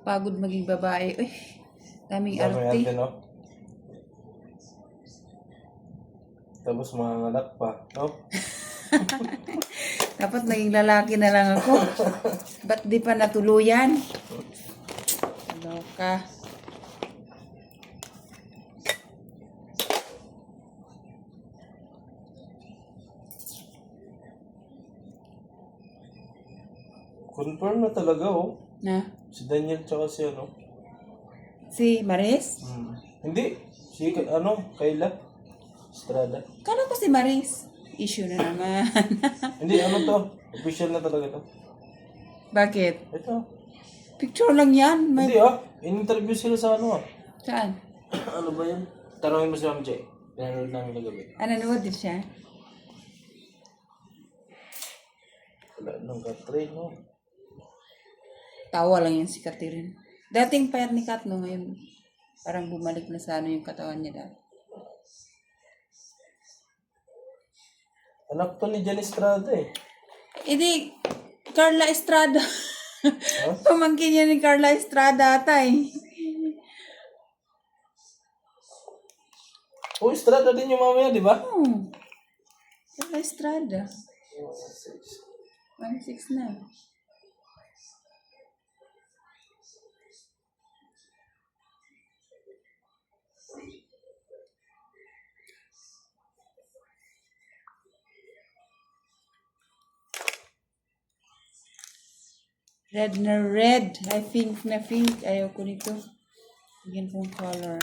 Pagod maging babae. Uy, daming Daming arte. arte, no? Tapos mga anak pa, no? Dapat naging lalaki na lang ako. Ba't di pa natuluyan? Loka. Confirm na talaga, oh. Na? Si Daniel tsaka si ano. Si Maris? Hindi. Si Kayla. Estrada. Kala ko si Maris. Issue na naman. Hindi, ano to? Official na talaga to. Bakit? Ito. Picture lang yan. May... Hindi in-interview sila sa ano Saan? ano ba yun? Tanongin mo si Ma'am Jay. Pinanood namin kagabi. Nanood din siya? Wala nang katrain, no? Tawa lang yan si Catherine. Dating payat ni Kat, no? Ngayon, parang bumalik na sa ano yung katawan niya dati. Anak to ni Jan Estrada eh. Hindi, Carla Estrada. Huh? Pamangkin niya ni Carla Estrada, tay. Oh, Estrada din yung mamaya, di ba? Oh, Carla Estrada. 1-6 na. Red na red. Ay, pink na pink. Ayaw ko nito. Bigyan kong color.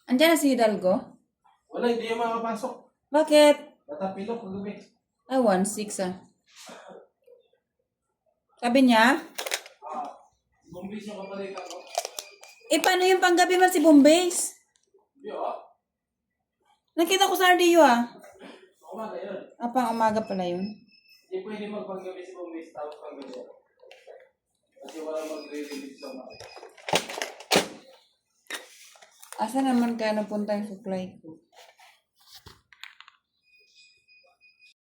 Andiyan na si Hidalgo? Wala, hindi yung makapasok. Bakit? Natapilok kagabi. Ay, 1-6 ah. Sabi niya? Bumbis yung kapalitan ko. Eh, paano yung panggabi man si Bombays? Yo, Nakita ko sa RDU ah. umaga yun. Pang umaga pala yun. Hindi pwede magpanggabi si Bumbis tapos panggabi. Kasi wala magre-release sa umaga. Asa naman kaya napunta yung supply ko?